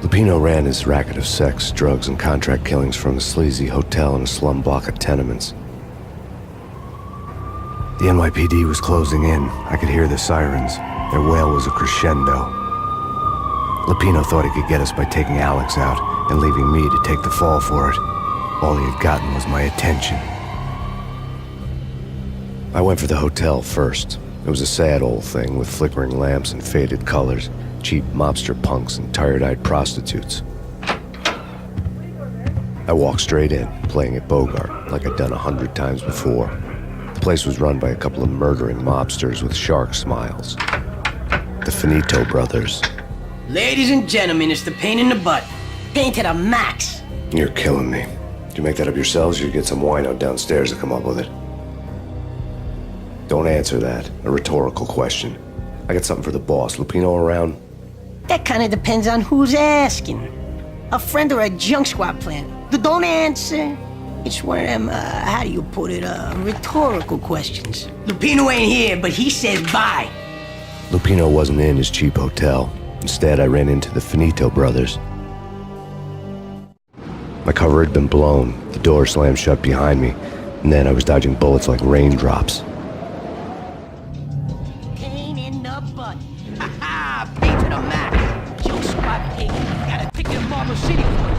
Lupino ran his racket of sex, drugs, and contract killings from a sleazy hotel in a slum block of tenements. The NYPD was closing in. I could hear the sirens. Their wail was a crescendo. Lupino thought he could get us by taking Alex out and leaving me to take the fall for it. All he had gotten was my attention. I went for the hotel first. It was a sad old thing with flickering lamps and faded colors, cheap mobster punks and tired-eyed prostitutes. I walked straight in, playing at Bogart, like I'd done 100 times before. The place was run by a couple of murdering mobsters with shark smiles. The Finito brothers. Ladies and gentlemen, it's the pain in the butt. Pain to the max. You're killing me. Did you make that up yourselves, or you get some wino downstairs to come up with it? Don't answer that. A rhetorical question. I got something for the boss. Lupino around? That kind of depends on who's asking. A friend or a junk squad plan. Don't answer. It's one of them, how do you put it, rhetorical questions. Lupino ain't here, but he says bye. Lupino wasn't in his cheap hotel. Instead, I ran into the Finito brothers. My cover had been blown. The door slammed shut behind me, and then I was dodging bullets like raindrops. Pain in the butt. Ha ha! Pain to the max. Junk squad pig. Gotta pick your Marble City for it.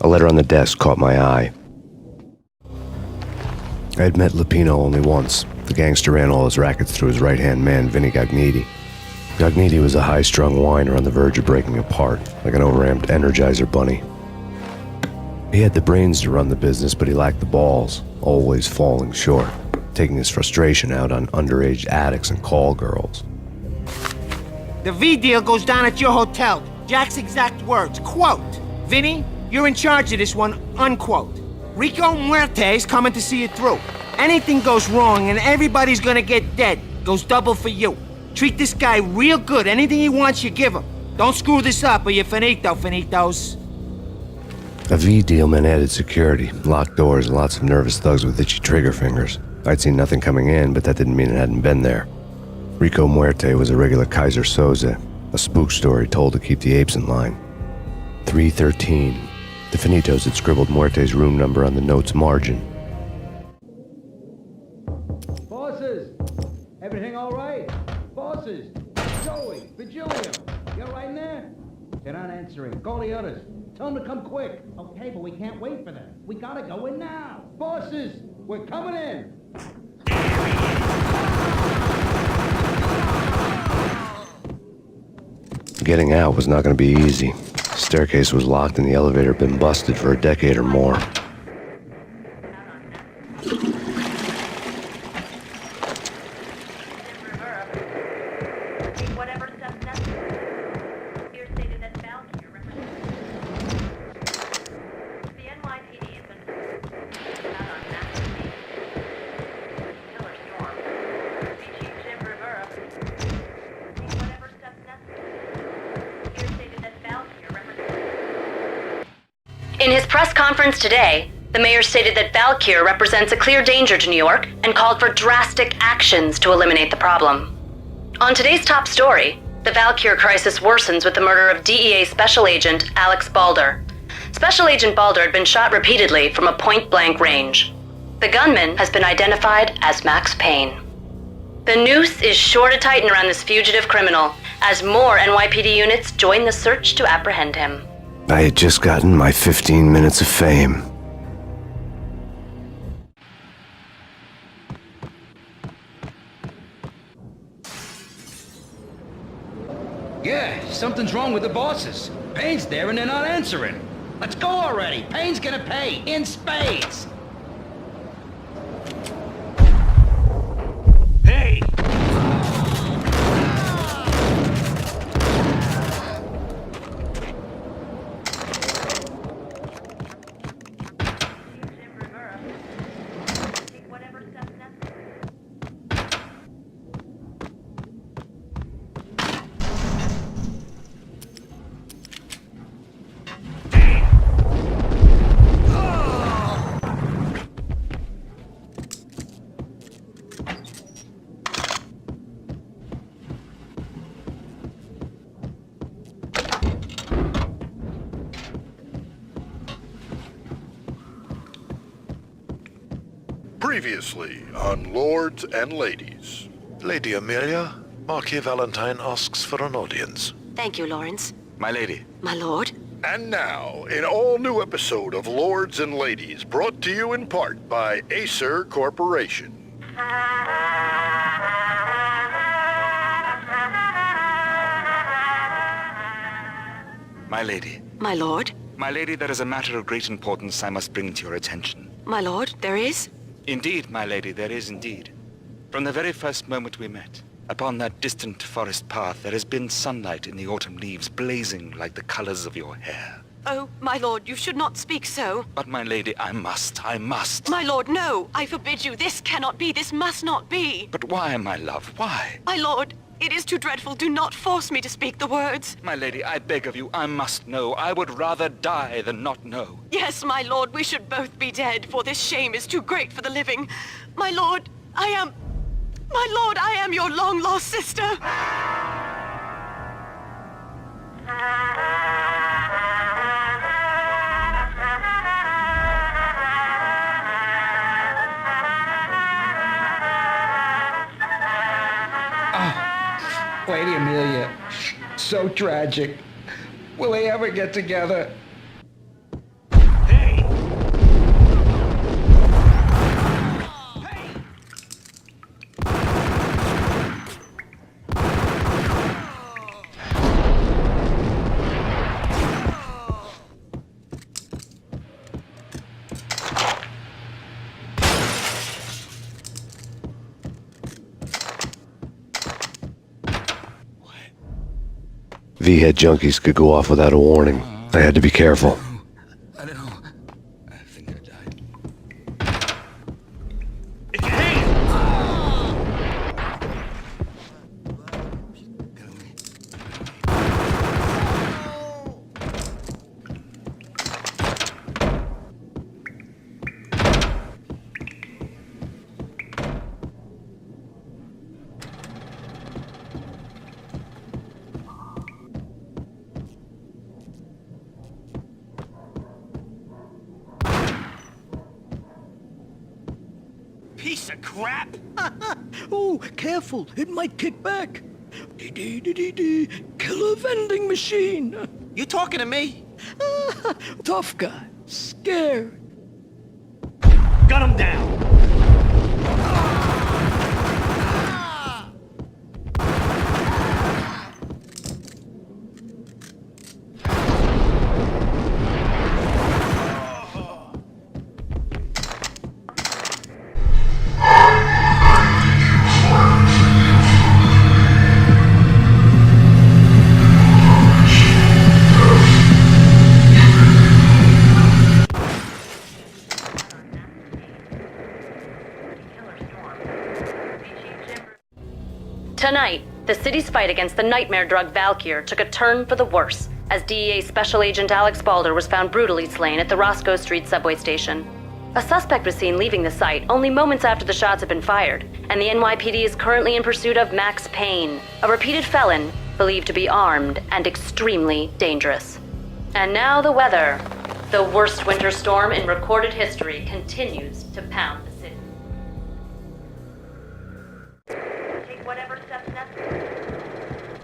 A letter on the desk caught my eye. I had met Lupino only once. The gangster ran all his rackets through his right-hand man, Vinny Gognitti. Gognitti was a high-strung whiner on the verge of breaking apart, like an overamped Energizer bunny. He had the brains to run the business, but he lacked the balls, always falling short, taking his frustration out on underage addicts and call girls. The V deal goes down at your hotel. Jack's exact words, quote, "Vinny, you're in charge of this one," unquote. Rico Muerte's coming to see it through. Anything goes wrong and everybody's gonna get dead. Goes double for you. Treat this guy real good. Anything he wants, you give him. Don't screw this up or you're finito, finitos. A V deal meant added security, locked doors, and lots of nervous thugs with itchy trigger fingers. I'd seen nothing coming in, but that didn't mean it hadn't been there. Rico Muerte was a regular Kaiser Soze, a spook story told to keep the apes in line. 313. The Finitos had scribbled Muerte's room number on the note's margin. Bosses! Everything all right? Bosses! Joey! Virgilio! You're right in there? They're not answering. Call the others. Tell them to come quick. Okay, but we can't wait for them. We gotta go in now. Bosses! We're coming in! Getting out was not going to be easy. The staircase was locked and the elevator had been busted for a decade or more. In his press conference today, the mayor stated that Valkyr represents a clear danger to New York and called for drastic actions to eliminate the problem. On today's top story, the Valkyr crisis worsens with the murder of DEA Special Agent Alex Balder. Special Agent Balder had been shot repeatedly from a point-blank range. The gunman has been identified as Max Payne. The noose is sure to tighten around this fugitive criminal as more NYPD units join the search to apprehend him. I had just gotten my 15 minutes of fame. Yeah, something's wrong with the bosses. Payne's there and they're not answering. Let's go already. Payne's gonna pay in spades. Hey! Previously on Lords and Ladies. Lady Amelia, Marquis Valentine asks for an audience. Thank you, Lawrence. My lady. My lord? And now, an all-new episode of Lords and Ladies, brought to you in part by Acer Corporation. My lady. My lord? My lady, there is a matter of great importance I must bring to your attention. My lord, there is? Indeed, my lady, there is indeed. From the very first moment we met, upon that distant forest path, there has been sunlight in the autumn leaves blazing like the colors of your hair. Oh, my lord, you should not speak so. But my lady, I must. My lord, no! I forbid you. This cannot be. This must not be. But why, my love, why? My lord, it is too dreadful. Do not force me to speak the words. My lady, I beg of you, I must know. I would rather die than not know. Yes, my lord, we should both be dead, for this shame is too great for the living. My lord, I am your long-lost sister. Lady Amelia, so tragic. Will they ever get together? V-head junkies could go off without a warning. I had to be careful. I don't know. I think I died. Piece of crap! Oh, careful, it might kick back. Dee-dee-dee-dee-dee, killer vending machine. You talking to me? Tough guy, scared. Gun him down! Tonight, the city's fight against the nightmare drug Valkyr took a turn for the worse, as DEA Special Agent Alex Balder was found brutally slain at the Roscoe Street subway station. A suspect was seen leaving the site only moments after the shots had been fired, and the NYPD is currently in pursuit of Max Payne, a repeated felon believed to be armed and extremely dangerous. And now the weather. The worst winter storm in recorded history continues to pound the city. Take whatever steps necessary.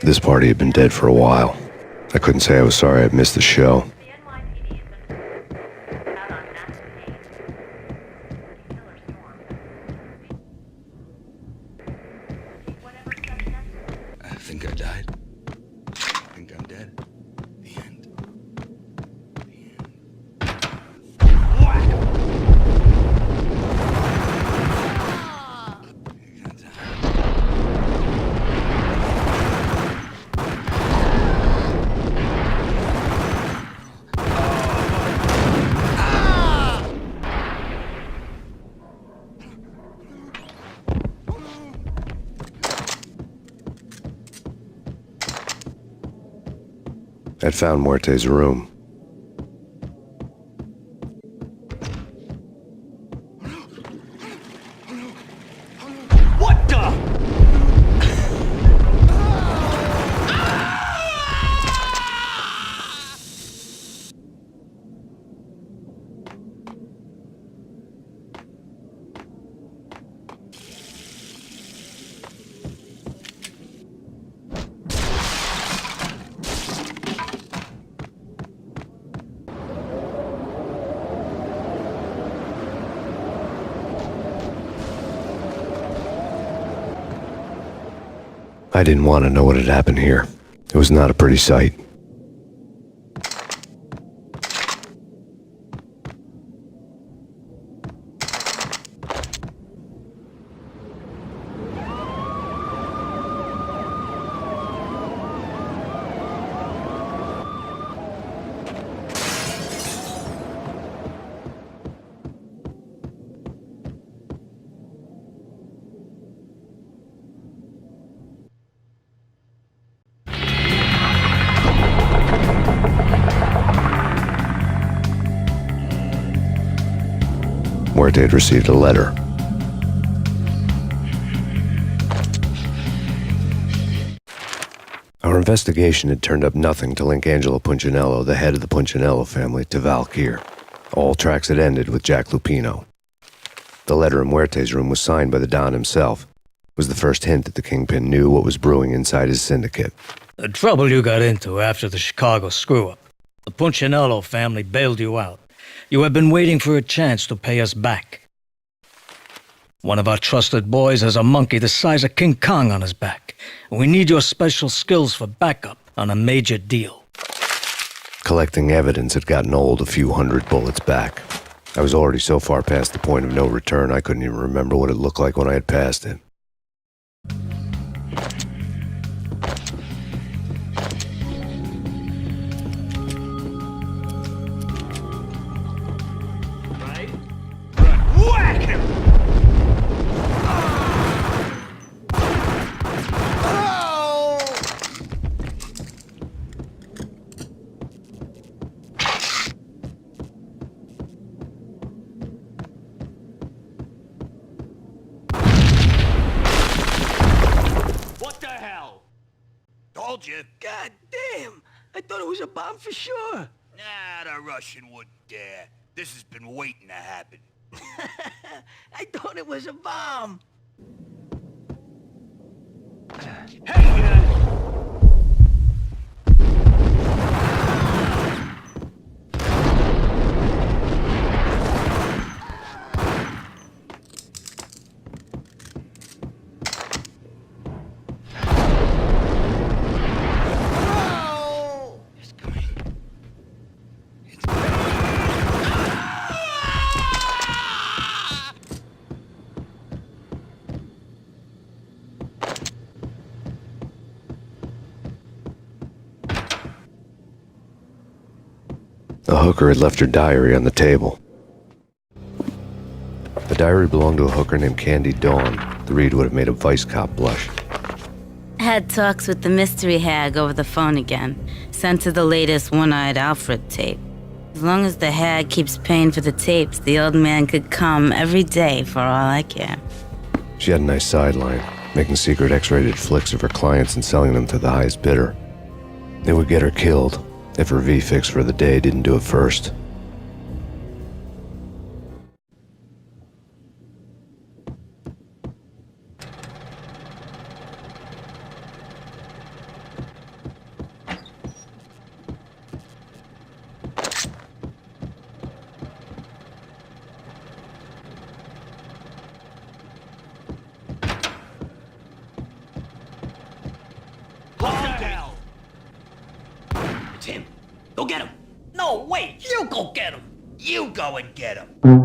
This party had been dead for a while. I couldn't say I was sorry I'd missed the show. The NYPD has been out on Max Payne. Killer storm. Take whatever steps necessary. I think I died. I think I'm dead. The end. I'd found Muerte's room. What the? I didn't want to know what had happened here. It was not a pretty sight. Muerte had received a letter. Our investigation had turned up nothing to link Angelo Punchinello, the head of the Punchinello family, to Valkyr. All tracks had ended with Jack Lupino. The letter in Muerte's room was signed by the Don himself. It was the first hint that the Kingpin knew what was brewing inside his syndicate. The trouble you got into after the Chicago screw-up. The Punchinello family bailed you out. You have been waiting for a chance to pay us back. One of our trusted boys has a monkey the size of King Kong on his back. We need your special skills for backup on a major deal. Collecting evidence had gotten old a few hundred bullets back. I was already so far past the point of no return I couldn't even remember what it looked like when I had passed it. Whack him! What the hell? Told you. God damn! I thought it was a bomb for sure. Nah, the Russian wouldn't dare. This has been waiting to happen. I thought it was a bomb. The hooker had left her diary on the table. The diary belonged to a hooker named Candy Dawn. The read would have made a vice cop blush. Had talks with the mystery hag over the phone again. Sent her the latest One-Eyed Alfred tape. As long as the hag keeps paying for the tapes, the old man could come every day for all I care. She had a nice sideline, making secret X-rated flicks of her clients and selling them to the highest bidder. It would get her killed if her V-fix for the day didn't do it first. It's him. Go get him. No, wait! You go get him! You go and get him.